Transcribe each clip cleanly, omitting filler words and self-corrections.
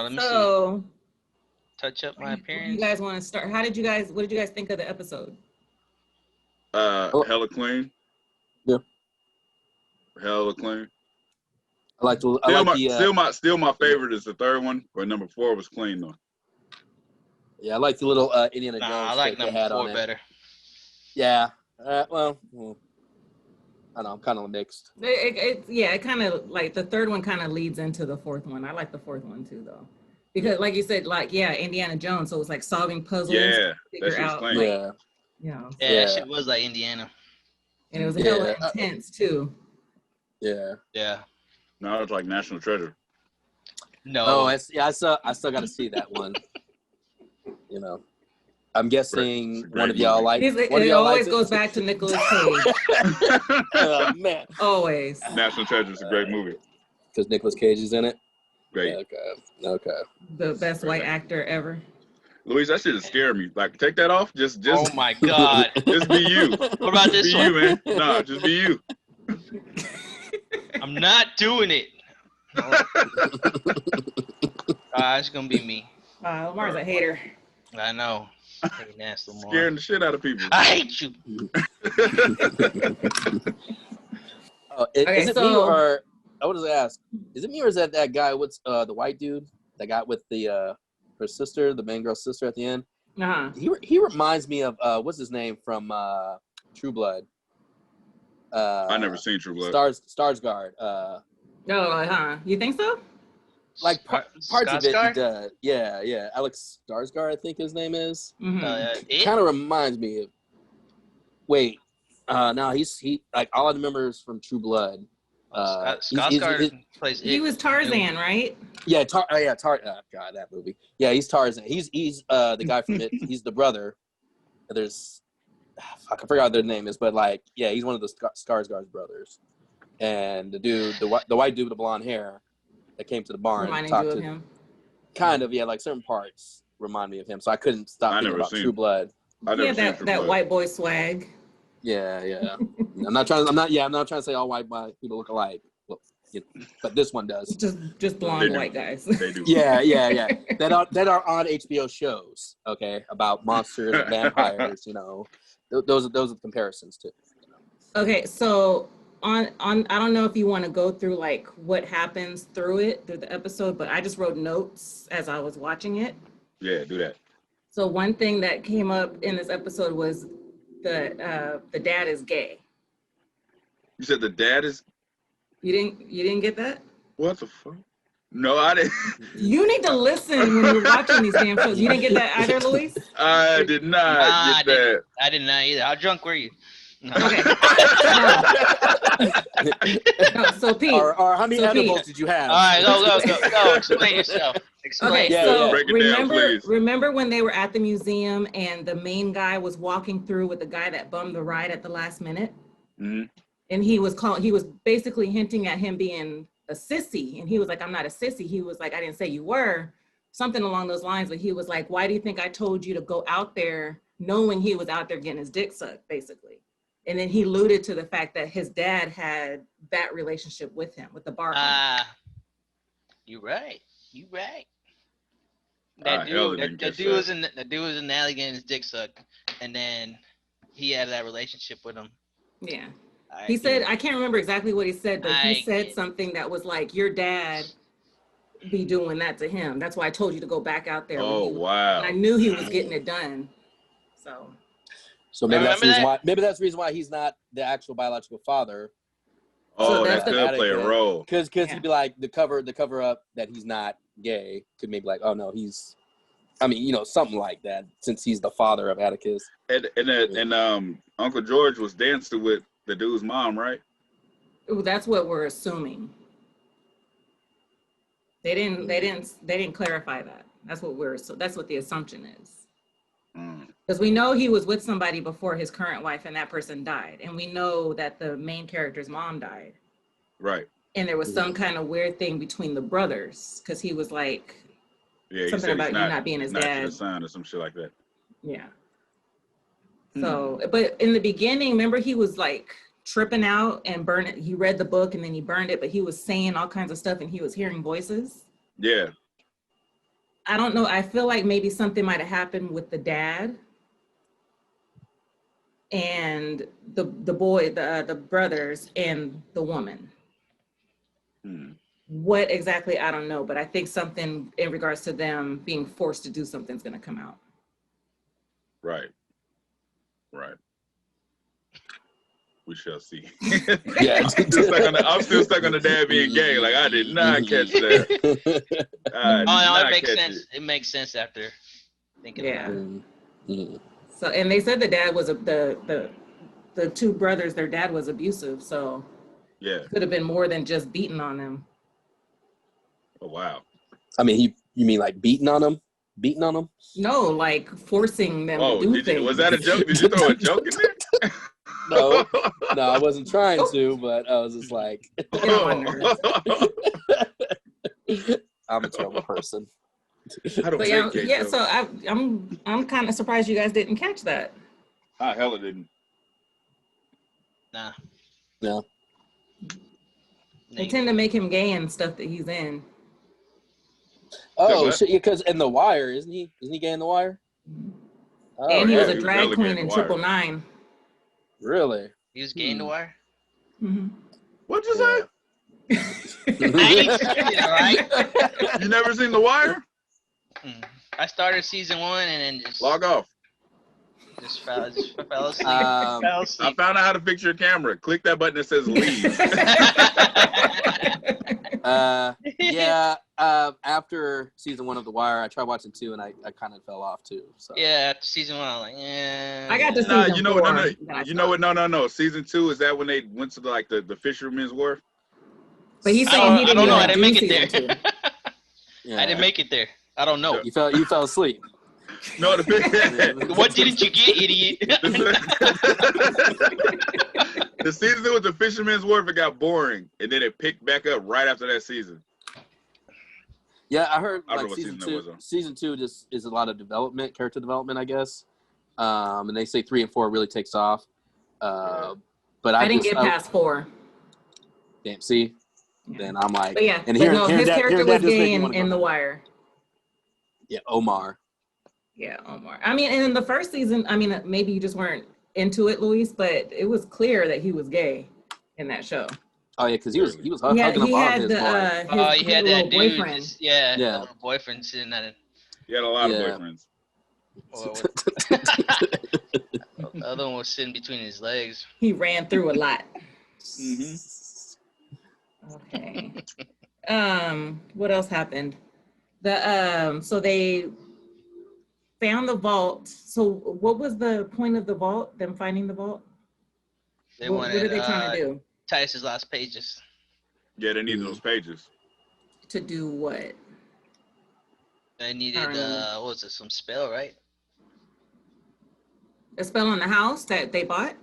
Let me see. So, Touch up my appearance. You guys want to start? What did you guys think of the episode? Hella clean. Yeah. Hella clean. Still my favorite is the third one, but number 4 was clean though. Yeah, I like the little Indiana Jones. I like number 4 better. Yeah. Well, I know. I'm kind of mixed. It kind of like the third one kind of leads into the fourth one. I like the fourth one too, though, because like you said, like Indiana Jones. So it's like solving puzzles. Yeah, figure out. Clean. Like, yeah, that shit was like Indiana. And it was hella intense too. Yeah. Yeah. No, it's like National Treasure. No. Oh, I still got to see that one. You know, I'm guessing one of y'all like. It always goes back to Nicolas Cage. Oh man, always. National Treasure is a great movie because Nicolas Cage is in it. Great. Okay. The best white actor ever. Luis, that shit is scaring me. Like, take that off. Just. Oh my God. Just be you. What about this one? Be you, man. Nah, just be you. I'm not doing it. It's gonna be me. Lamar's a hater. I know. Nasty Lamar. Scaring the shit out of people. I hate you. Is it me or I want to ask? Is it me or is that guy? What's the white dude that got with the her sister, the main girl's sister at the end? Uh-huh. He reminds me of what's his name from True Blood. I never seen True Blood. Skarsgård. You think so? Like parts of it, he does. Yeah. Alex Skarsgård, I think his name is. Mm-hmm. Kind of reminds me of. Wait, no, he like all I remember is from True Blood. Skarsgård plays. He was Tarzan, right? Yeah, God, that movie. Yeah, he's Tarzan. He's the guy from it. He's the brother. There's, I forgot what their name is, but like, yeah, he's one of the Skarsgård's brothers. And the dude, the white dude with the blonde hair, that came to the barn and talked to him. Kind of, yeah, like certain parts remind me of him. So I couldn't stop thinking about True Blood. That white boy swag. Yeah. I'm not trying to say all white people look alike. Well, but this one does. Just blonde white guys. They do. Yeah. that are on HBO shows, okay, about monsters and vampires. Those are the comparisons too. Okay, so on I don't know if you want to go through like what happens through the episode, but I just wrote notes as I was watching it. Yeah, do that. So one thing that came up in this episode was the dad is gay. You said the dad is. You didn't get that? What the fuck? No, I didn't. You need to listen when you're watching these damn shows. You didn't get that either, Luis? I did not get that. I did not either. How drunk were you? No. Okay. So Pete. Or how many animals did you have? All right, go. Explain yourself. Okay, so break it down, remember when they were at the museum and the main guy was walking through with the guy that bummed the ride at the last minute? Mm-hmm. And he was basically hinting at him being a sissy. And he was like, I'm not a sissy. He was like, I didn't say you were. Something along those lines. But he was like, why do you think I told you to go out there knowing he was out there getting his dick sucked, basically? And then he alluded to the fact that his dad had that relationship with him, with the bar. You're right. That dude was in the alley getting his dick sucked, and then he had that relationship with him. Yeah. He said, I can't remember exactly what he said, but he said something that was like, your dad be doing that to him. That's why I told you to go back out there. Oh, wow. And I knew he was getting it done. So maybe that's the reason why he's not the actual biological father. Oh, that could play a role. Because he'd be like the cover up that he's not gay could maybe like, oh no, he's, something like that, since he's the father of Atticus. And Uncle George was dancing with the dude's mom, right? Ooh, that's what we're assuming. They didn't clarify that. That's what the assumption is. Because we know he was with somebody before his current wife and that person died. And we know that the main character's mom died. Right. And there was some kind of weird thing between the brothers. Because he was like, something about you not being his dad. His son or some shit like that. Yeah. So, but in the beginning, remember he was like tripping out and burned it. He read the book and then he burned it. But he was saying all kinds of stuff and he was hearing voices. Yeah. I don't know. I feel like maybe something might have happened with the dad and the boy, the brothers and the woman. What exactly, I don't know, but I think something in regards to them being forced to do something's going to come out. Right. We shall see. Yeah. I'm still stuck on the dad being gay. Like, I did not catch that. It makes sense. It makes sense after thinking about it. So, and they said the dad was the two brothers, their dad was abusive. So yeah, could have been more than just beating on them. Oh, wow. I mean, you mean like beating on them? No, like forcing them to do things. Was that a joke? Did you throw a joke in there? No, I wasn't trying to, but I was just like, I'm a terrible person. But yeah. So I'm kind of surprised you guys didn't catch that. I hella didn't. Nah. No. They tend to make him gay and stuff that he's in. Oh shit! Because in The Wire, isn't he gay in The Wire? Oh, and he was a drag queen in 999. Really? He was gay in The Wire? Mm-hmm. What'd you say? Right? You never seen The Wire? I started season 1 and then just log off. Just fell asleep. I found out how to fix your camera. Click that button that says leave. After season 1 of The Wire, I tried watching 2 and I kind of fell off too. So. Yeah, after season 1, I was like, yeah. I got to season 4. You know what? No. Season 2 is that when they went to the Fisherman's Wharf? But he's saying he didn't know. I didn't make it there. I didn't make it there. I don't know. You fell asleep. No, what didn't you get, idiot? The season with the Fisherman's Wharf, it got boring, and then it picked back up right after that season. Yeah, I heard I like season 2 just is a lot of character development, I guess. And they say 3 and 4 really takes off. But I didn't get past 4. Damn, see? Yeah. Then I'm like, but yeah, his character was gay in The Wire. Yeah, Omar. Yeah, Omar. I mean, and in the first season, I mean, maybe you just weren't into it, Luis, but it was clear that he was gay in that show. Oh yeah, because he was hugging up on his wife. He had that dude. Boyfriend. The little boyfriend sitting at it. He had a lot of boyfriends. The other one was sitting between his legs. He ran through a lot. Mm-hmm. Okay. What else happened? So they found the vault. So what was the point of the vault? Them finding the vault? What are they trying to do? Titus's lost pages. Yeah, they needed those pages. To do what? They needed what was it? Some spell, right? A spell on the house that they bought?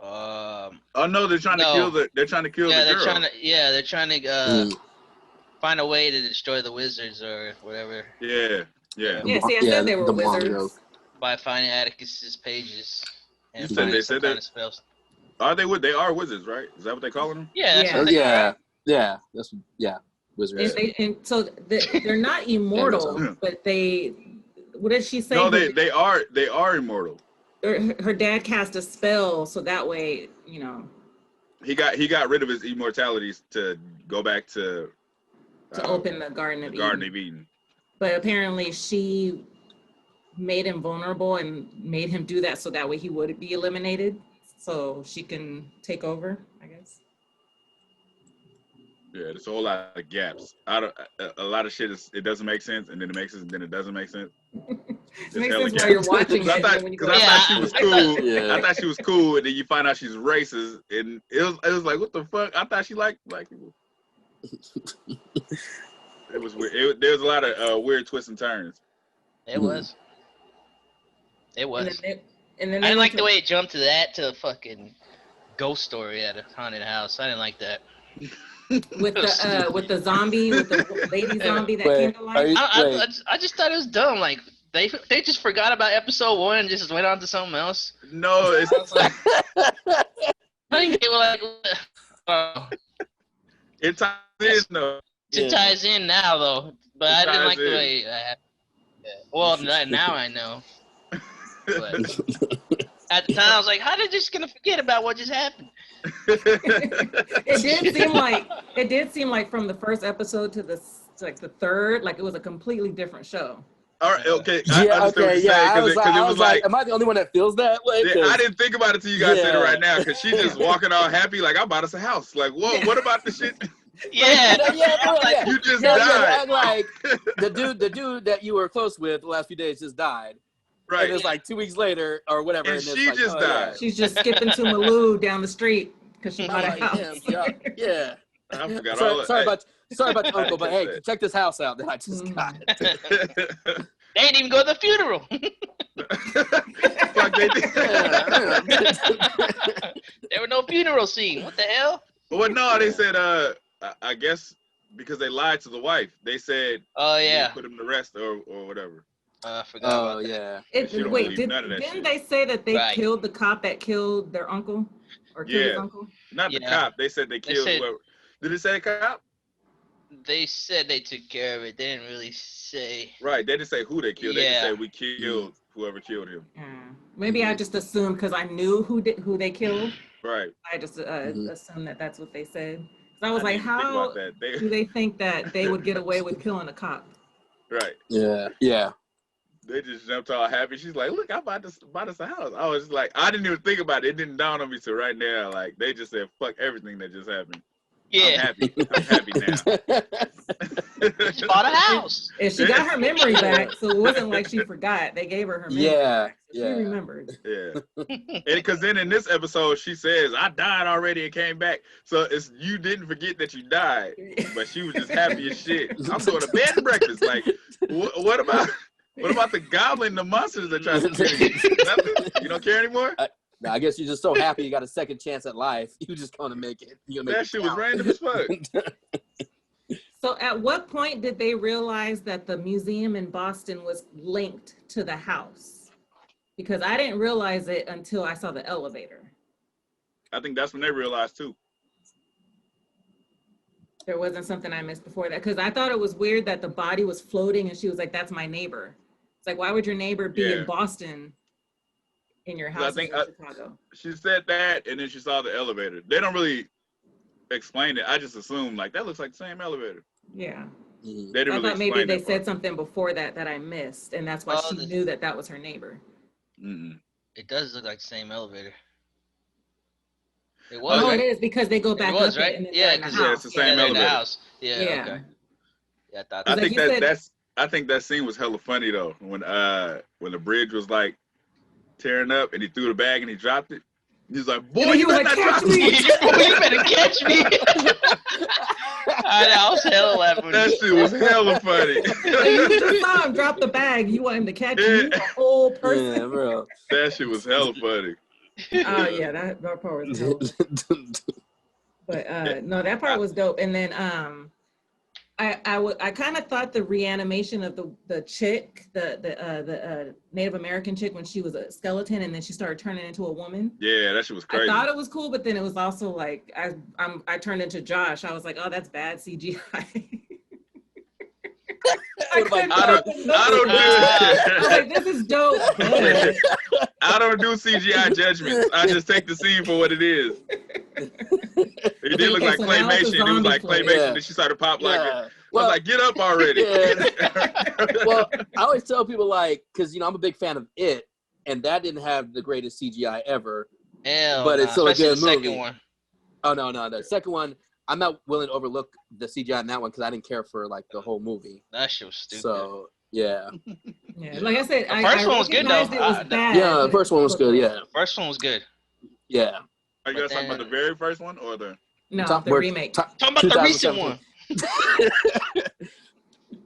Oh no, they're trying to kill the girl. They're trying to find a way to destroy the wizards or whatever. Yeah. See, I said they were wizards. By finding Atticus's pages and they finding said some kind of spells. Are they? They are wizards, right? Is that what they calling them? Yeah, that's what they are. Yeah, wizards. And so they're not immortal, but what did she say? No, they are immortal. Her dad cast a spell, so that way, he got rid of his immortality to go back to open the Garden of Eden. But apparently, she made him vulnerable and made him do that so that way he would be eliminated, so she can take over, I guess. Yeah, there's a whole lot of gaps. A lot of shit it doesn't make sense, and then it makes sense, and then it doesn't make sense. It makes sense while you're watching it. I thought she was cool. I thought she was cool, and then you find out she's racist, and it was like, what the fuck? I thought she liked black people. It was weird. There was a lot of weird twists and turns. It was. It was. And then I didn't like the way it jumped to the fucking ghost story at a haunted house. I didn't like that. With the zombie, with the baby zombie that came to life. I just thought it was dumb. Like they just forgot about episode 1 and just went on to something else. No, it's like, I think they were like, it ties in though. It ties in now though, But I didn't like the way that happened. Yeah. Well, now I know. But at the time, I was like, how they just gonna forget about what just happened? It did seem like from the first episode to the third, like it was a completely different show. All right, okay. I was like, am I the only one that feels that way? Yeah, I didn't think about it till you guys said it right now, because she's just walking all happy, like, I bought us a house. Like, whoa, what about the shit? Yeah. You just died. Like, the dude that you were close with the last few days just died. Right. And it's like 2 weeks later or whatever. And she just died. She's just skipping to Malou down the street because she bought a house. Yeah. I forgot all that. Sorry about your uncle, but hey, check this house out that I just got. They didn't even go to the funeral. Fuck, they did. There were no funeral scene. What the hell? Well, no, they said, I guess because they lied to the wife, they said, oh yeah, put him to rest or whatever. I forgot about that. Didn't they say that they killed the cop that killed their uncle or killed his uncle? Not the cop. They said they killed whoever. Did it say cop? They said they took care of it. They didn't really say. Right. They didn't say who they killed. They just said we killed whoever killed him. Maybe I just assumed because I knew who they killed. Right. I just assumed that that's what they said. So I was like, how do they think that they would get away with killing a cop? Right. Yeah. Yeah. They just jumped all happy. She's like, look, I bought us a house. I was like, I didn't even think about it. It didn't dawn on me till right now. Like, they just said, fuck everything that just happened. Yeah. I'm happy now. She bought a house. And she got her memory back, so it wasn't like she forgot. They gave her memory back. So she remembered. Yeah. Because then in this episode, she says, I died already and came back. So you didn't forget that you died, but she was just happy as shit. I'm going to bed and breakfast. Like, what about the goblin, the monsters that tried to kill you? Nothing? You don't care anymore? No, I guess you're just so happy you got a second chance at life. You just gonna make it. That shit was random as fuck. So at what point did they realize that the museum in Boston was linked to the house? Because I didn't realize it until I saw the elevator. I think that's when they realized too. There wasn't something I missed before that, because I thought it was weird that the body was floating and she was like, that's my neighbor. It's like, why would your neighbor be in Boston in your house in Chicago? She said that, and then she saw the elevator. They don't really explain it. I just assumed, like, that looks like the same elevator. Yeah. They didn't really thought maybe they said part. something before that I missed, and that's why she knew that was her neighbor. It does look like the same elevator. It was. No, it is, because they go back up right? it, and then it's the same elevator. In the house. Yeah. Okay. Yeah, I think that scene was hella funny though. When the bridge was like tearing up and he threw the bag and he dropped it. He's like, boy, you better not drop me. Boy, you better catch me. I was hella laughing. That shit was hella funny. You just saw him drop the bag. You want him to catch you, the whole person. Yeah, bro. That shit was hella funny. Oh yeah, that part was dope. But no, that part was dope. And then I kind of thought the reanimation of the chick, the Native American chick, when she was a skeleton and then she started turning into a woman. Yeah, that shit was crazy. I thought it was cool, but then it was also like I turned into Josh. I was like, oh, that's bad CGI. I don't do I was like, this is dope. I don't do CGI judgments. I just take the scene for what it is. It did look like claymation. It was like claymation. Then she started pop like it. I was like, get up already. Well, I always tell people, like, because, I'm a big fan of It, and that didn't have the greatest CGI ever. But it's still a good movie. Second one. Oh, no. The second one, I'm not willing to overlook the CGI in that one because I didn't care for, like, the whole movie. That shit was stupid. So, yeah. Yeah, like I said, the first one was good, though. The first one was good, yeah. First one was good. Yeah. Are you guys talking about the very first one or the... No, the remake. Talking about the recent one.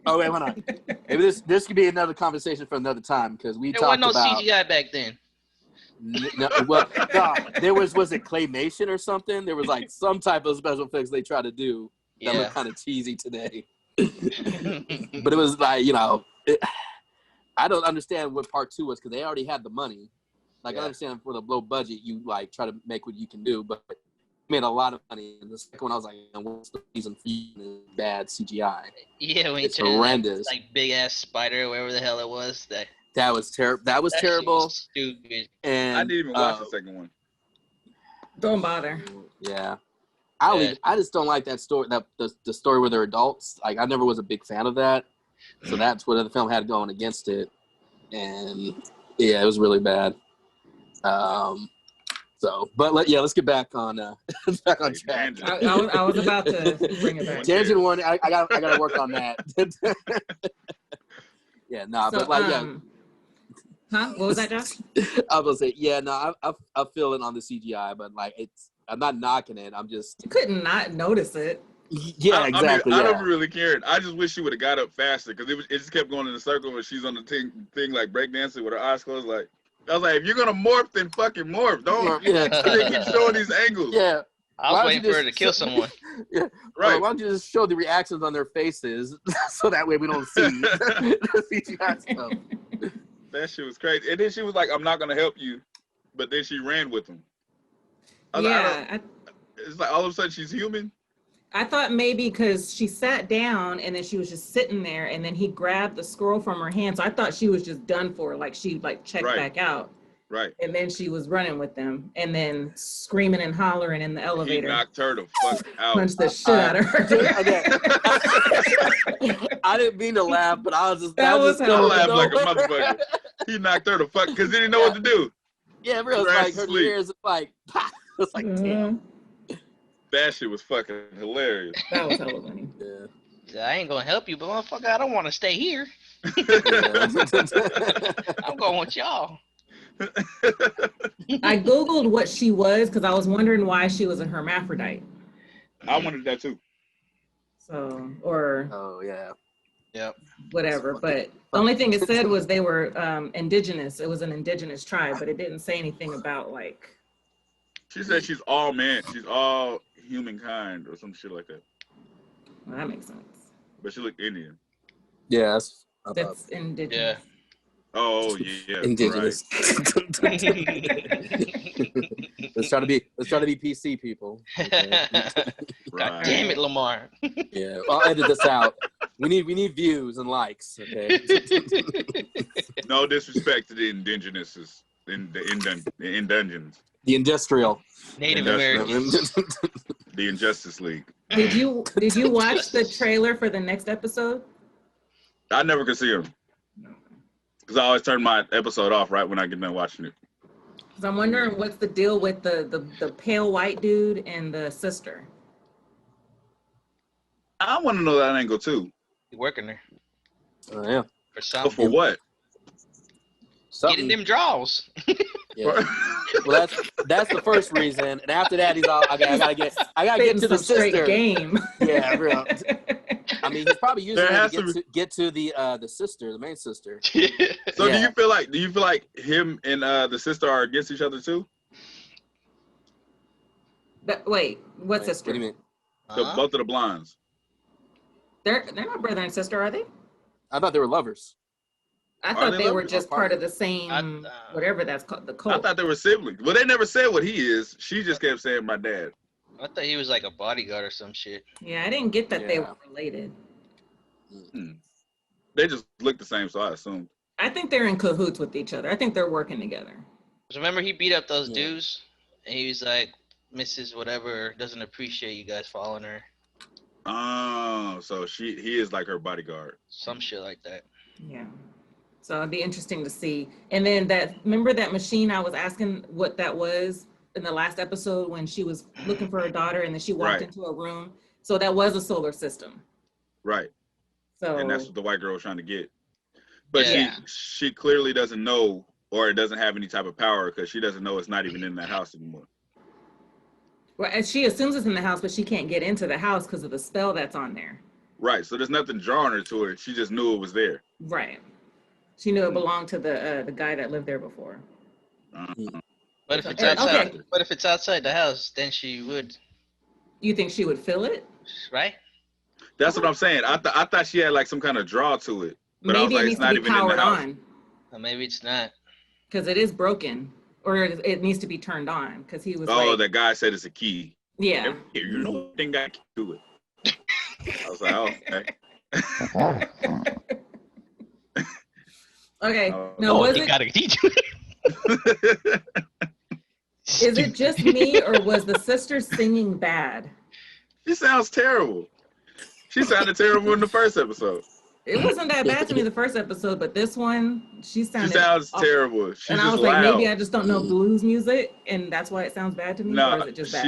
Oh, wait, hold on. Maybe this could be another conversation for another time because we talked about... There wasn't no CGI back then. There was it claymation or something? There was like some type of special effects they tried to do that looked kind of cheesy today. But it was like, I don't understand what part 2 was because they already had the money. Like I understand for the low budget, you like try to make what you can do, but made a lot of money. And the second one, I was like, what's the reason for using bad CGI? Yeah, when It's you turn horrendous. that, like big ass spider, whatever the hell it was, That was terrible. That was that shit terrible. was stupid. And I didn't even watch the second one. Don't bother. Yeah. I just don't like that story. That the story where they're adults. Like, I never was a big fan of that. So that's what the film had going against it. And yeah, it was really bad. Let's get back on back on track. I was about to bring it back. Tangent one, I gotta work on that. Yeah, nah, So, but like, yeah. Huh? What was that, Josh? I was gonna say, yeah, no, I feel it on the CGI, but like, I'm not knocking it. I'm just, You couldn't not notice it. yeah, exactly. I don't really care. I just wish she would have got up faster because it just kept going in a circle when she's on the thing like breakdancing with her eyes closed. Like, I was like, if you're gonna morph, then fucking morph. Don't. Yeah. They keep showing these angles. Yeah. I was waiting for her to kill someone. Yeah. Right. Why don't you just show the reactions on their faces so that way we don't see the CGI stuff. That shit was crazy. And then she was like, I'm not gonna help you, but then she ran with him. It's like all of a sudden she's human. I thought maybe because she sat down and then she was just sitting there and then he grabbed the scroll from her hand. So I thought she was just done for. Like she checked back out. Right. And then she was running with them and then screaming and hollering in the elevator. He knocked her the fuck out. Punched the shit out of her. I didn't mean to laugh, but I was just That was Don't laugh like a motherfucker. He knocked her the fuck because he didn't know what to do. Yeah, real like her ears like pop. It's like damn. That shit was fucking hilarious. That was hella funny. I ain't gonna help you, but motherfucker, I don't want to stay here. I'm going with y'all. I Googled what she was because I was wondering why she was a hermaphrodite. I wanted that too. So, or oh yeah, yep, whatever. But the only thing it said was they were indigenous. It was an indigenous tribe, but it didn't say anything about like. She said she's all man. She's all humankind or some shit like that. Well, that makes sense. But she looked Indian. Yeah, that's indigenous. Yeah. Oh yeah. Indigenous. Right. Let's try to be PC, people. Okay. God damn it, Lamar. Yeah, I'll edit this out. We need views and likes. Okay. No disrespect to the indigenous in dungeons. The industrial. Native Americans. The Injustice League. Did you watch the trailer for the next episode? I never could see them. Because I always turn my episode off right when I get done watching it. Because I'm wondering what's the deal with the pale white dude and the sister. I want to know that angle too. You working there? Oh yeah. For something. For what? Getting them draws. Yeah. Well, that's the first reason, and after that, he's all I gotta get to the sister. Game. Yeah, real. I mean, he's probably using it to get to the sister, the main sister. So do you feel like him and the sister are against each other too? Wait, what sister? What do you mean? Both of the blondes. They're not brother and sister, are they? I thought they were lovers. I thought they were just part of the same, whatever that's called, the cult. I thought they were siblings. Well, they never said what he is. She just kept saying my dad. I thought he was like a bodyguard or some shit. Yeah, I didn't get that they were related. They just look the same, so I assumed. I think they're in cahoots with each other. I think they're working together. Remember he beat up those dudes? And he was like, Mrs. Whatever doesn't appreciate you guys following her. Oh, so he is like her bodyguard. Some shit like that. Yeah. So it'd be interesting to see. And then remember that machine I was asking what that was in the last episode when she was looking for her daughter and then she walked into a room. So that was a solar system. Right. So and that's what the white girl was trying to get. But she clearly doesn't know, or it doesn't have any type of power because she doesn't know it's not even in that house anymore. Well, and she assumes it's in the house, but she can't get into the house because of the spell that's on there. Right. So there's nothing drawing her to it. She just knew it was there. Right. She knew it belonged to the guy that lived there before. But if it's outside, but if it's outside the house, then she would. You think she would feel it? Right. That's what I'm saying. I thought she had like some kind of draw to it, but maybe I was like, it needs it's not to be even in powered the house. on. Or maybe it's not. Because it is broken, or it needs to be turned on. Because he was. Oh, the guy said it's a key. Yeah. You know, thing got to it. I was like, oh, okay. Okay. Oh. Now, Oh, was you it? gotta teach you. Is it just me, or was the sister singing bad? She sounds terrible. She sounded terrible in the first episode. It wasn't that bad to me the first episode, but this one, she sounded. She sounds awful. terrible. She's and I just was like, loud. maybe I just don't know blues music, and that's why it sounds bad to me. No, or is it just bad?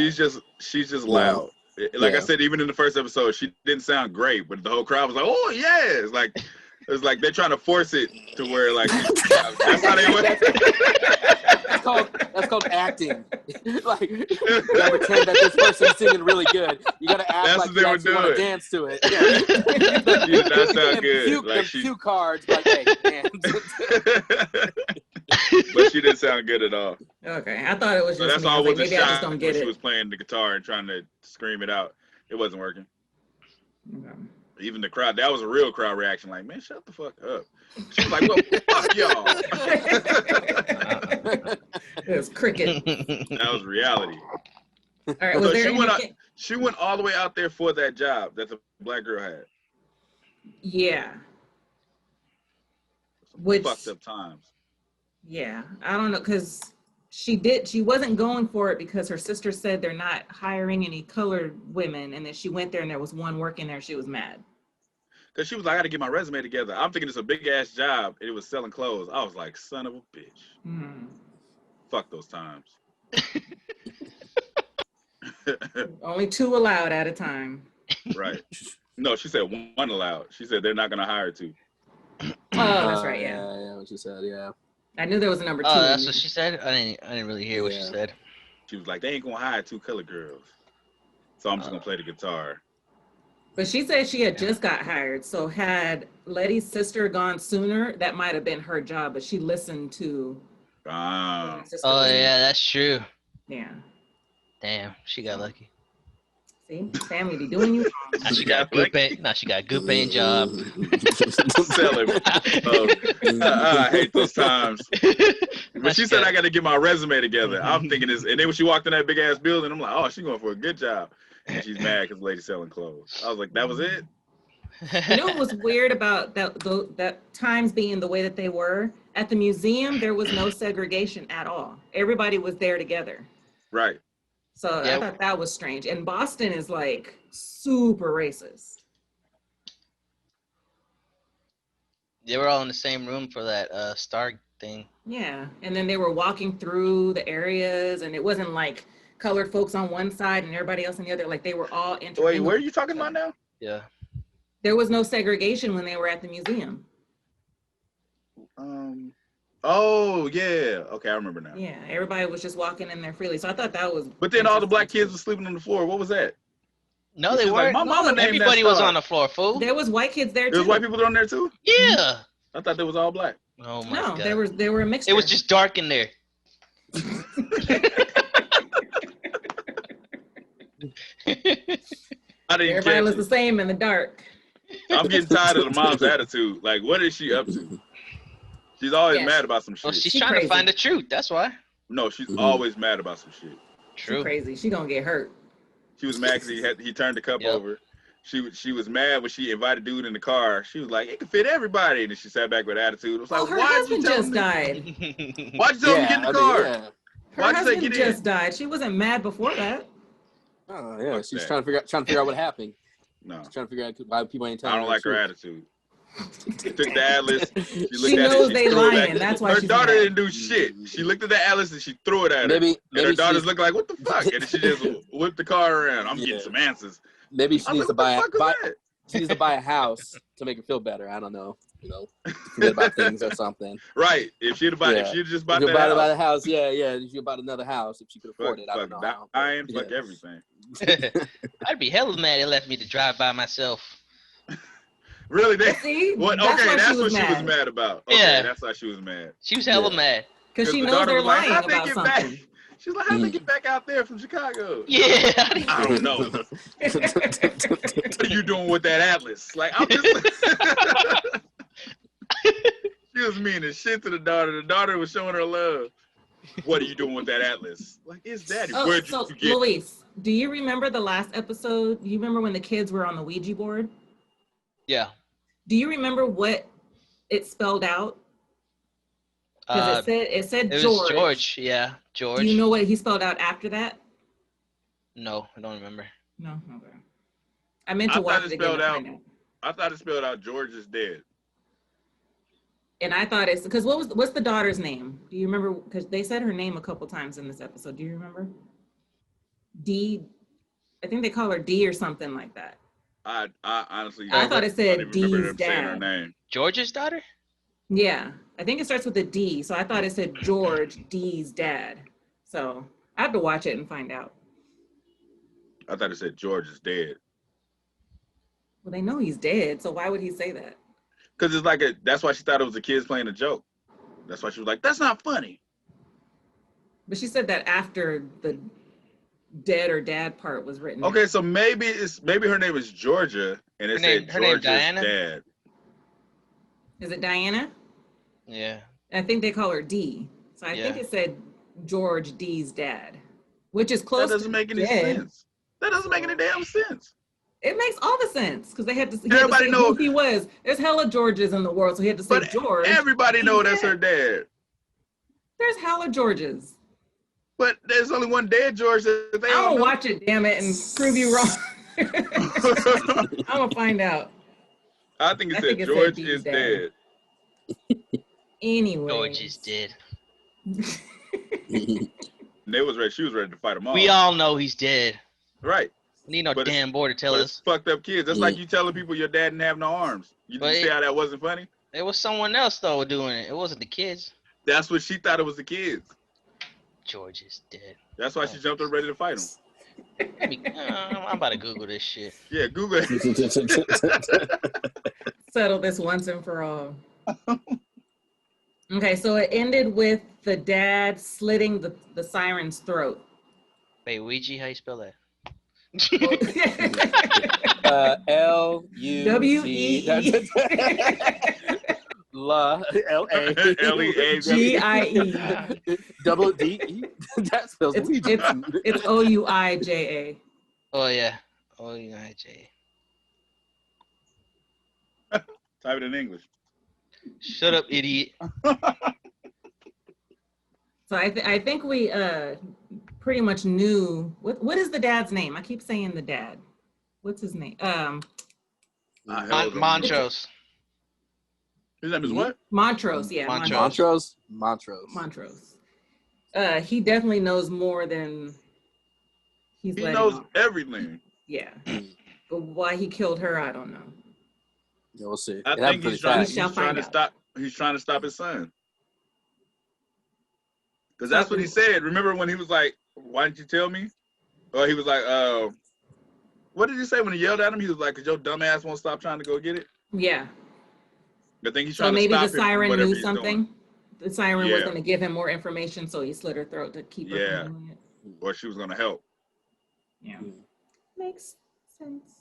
she's just loud. Like I said, even in the first episode, she didn't sound great, but the whole crowd was like, "Oh yeah!" It's like they're trying to force it to where like that's how they went. That's called acting. Like you gotta pretend that this person's singing really good. You gotta act That's like what you they were actually want to doing. dance to it. Yeah. She did not sound good. Cue, Like cue cards, like, hey, man. But she didn't sound good at all. Okay, I thought it was So just that's me. why I I was like, wasn't maybe I just shocked don't when get she it. was playing the guitar and trying to scream it out. It wasn't working. Okay. Even the crowd, that was a real crowd reaction. Like, man, shut the fuck up. She was like, well, fuck y'all. It was cricket. That was reality. All right, was So there she went all the way out there for that job that the black girl had. Yeah. Some Which fucked up times. Yeah, I don't know, because she wasn't going for it because her sister said they're not hiring any colored women, and then she went there and there was one working there. She was mad. Because she was like, I got to get my resume together. I'm thinking it's a big ass job, and it was selling clothes. I was like, son of a bitch. Fuck those times. Only 2 allowed at a time. Right. No, she said 1 allowed. She said they're not going to hire 2. Oh, that's right. Yeah. Yeah, what she said. Yeah. I knew there was a number 2. Oh, that's what she said. I didn't really hear what she said. She was like, they ain't going to hire 2 colored girls. So I'm just going to play the guitar. But she said she had just got hired. So had Letty's sister gone sooner, that might have been her job. But she listened to. Ah. Oh yeah, that's true. Yeah. Damn, she got lucky. See, family be doing you wrong. Now she got good pay. Now she got good paying job. Selling. I hate those times. But she said I got to get my resume together. I'm thinking this, and then when she walked in that big ass building, I'm like, oh, she's going for a good job. And she's mad because the lady's selling clothes. I was like, that was it? You know what was weird about that times being the way that they were? At the museum, there was no segregation at all. Everybody was there together. Right. So I thought that was strange. And Boston is like super racist. They were all in the same room for that star thing. Yeah. And then they were walking through the areas, and it wasn't like colored folks on one side and everybody else on the other. Like they were all intermingled. Wait, where are you talking about now? Yeah. There was no segregation when they were at the museum. Oh yeah. Okay, I remember now. Yeah, everybody was just walking in there freely. So I thought that was. But then all the black kids were sleeping on the floor. What was that? No, they She's like, weren't. my mama named Everybody that was star. on the floor, fool. There was white kids there too. There was white people on there too? Yeah. I thought they was all black. Oh my No, god. they were a mixture. It was just dark in there. I didn't Everybody catch was it. the same in the dark. I'm getting tired of the mom's attitude. Like, what is she up to? She's always mad about some shit. Well, she's She trying crazy. to find the truth. That's why. No, she's always mad about some shit. True. She crazy. She gonna get hurt. She was mad because he turned the cup over. She was mad when she invited dude in the car. She was like, it can fit everybody. And then she sat back with attitude. It was like, Her why'd husband you tell just me? died. Why'd you tell me to get in the car? Her Why'd you say husband get in? just died. She wasn't mad before that. Oh yeah, she's trying to figure out what happened. No. She's trying to figure out why people ain't telling I don't her like the her truth. attitude. She took the atlas. She looked She at knows it. they threw it lying. back. That's why her she's daughter mad. didn't do shit. She looked at the atlas and she threw it at her. Maybe and her daughters she's- looked like, what the fuck? And then she just whipped the car around. I'm getting some answers. Maybe she I needs was to like, buy what the fuck was that? she needs to buy a house to make her feel better. I don't know. You know, forget about things or something. Right. If she'd have if she'd just bought If that you bought house. a house, yeah. If you bought another house, if she could afford it, I don't know. Dying, fuck everything. I'd be hella mad they left me to drive by myself. Really? They, See, what? that's Okay, why that's she was what she was mad. mad about. Okay, Yeah. that's why she was mad. She was hella mad. Because she the knows daughter they're was like, lying how'd they about get something. back? She's like, how'd they get back out there from Chicago? Yeah. I don't know. What are you doing with that atlas? Like, I'm just. She was mean as shit to the daughter. The daughter was showing her love. What are you doing with that atlas? Like, it's daddy. Oh, Where'd so you get it? Do you remember the last episode? Do you remember when the kids were on the Ouija board? Yeah. Do you remember what it spelled out? Because it said It George. was George. Yeah, George. Do you know what he spelled out after that? No, I don't remember. No. Okay. I meant to watch it again to find out. I thought it spelled out George is dead. And I thought it's because what's the daughter's name? Do you remember? Because they said her name a couple times in this episode. Do you remember? D. I think they call her D or something like that. I honestly. I thought it said D's dad. Saying her dad. name. George's daughter? Yeah, I think it starts with a D. So I thought it said George D's dad. So I have to watch it and find out. I thought it said George is dead. Well, they know he's dead, so why would he say that? Because it's like that's why she thought it was the kids playing a joke. That's why she was like, "That's not funny." But she said that after the dead or dad part was written. Okay, so maybe her name is Georgia, and it said George's dad. Is it Diana? Yeah. I think they call her D. So I think it said George D's dad, which is close. That doesn't make any sense. That doesn't make any damn sense. It makes all the sense because they had to say know who he was. There's hella Georges in the world, so he had to say George. Everybody know that's her dad. There's hella Georges. But there's only one dead George that they I'm gonna watch it, damn it, and prove you wrong. I'm gonna find out. I think it said George is dead. Anyway. George is dead. She was ready to fight him off. We all know he's dead. Right. We need no damn boy to tell us. Fucked up kids. That's like you telling people your dad didn't have no arms. You didn't see how that wasn't funny? It was someone else though doing it. It wasn't the kids. That's what she thought it was the kids. George is dead. That's why she jumped up ready to fight him. I'm about to Google this shit. Yeah, Google it. Settle this once and for all. Okay, so it ended with the dad slitting the siren's throat. Wait, Ouija, how you spell that? L-U-W-E. La L-A-G-I-E. Double D-E? That spells Ouija. It's O-U-I-J-A. Oh, yeah. O-U-I-J-A. Type it in English. Shut up, idiot. So I think we pretty much knew what is the dad's name? I keep saying the dad. What's his name? Montrose. His name is what? Montrose, yeah. Montrose. He definitely knows more than he knows everything. Yeah. But why he killed her, I don't know. Yeah, we'll see. I think he's trying to stop his son. Because that's what he said. Remember when he was like, "Why didn't you tell me?" Or he was like, what did he say when he yelled at him? He was like, "Cause your dumb ass won't stop trying to go get it." Yeah. I think he's trying to stop him. So maybe the siren knew something. Doing. The siren was going to give him more information, so he slit her throat to keep her from doing it. Or she was going to help. Yeah. Makes sense.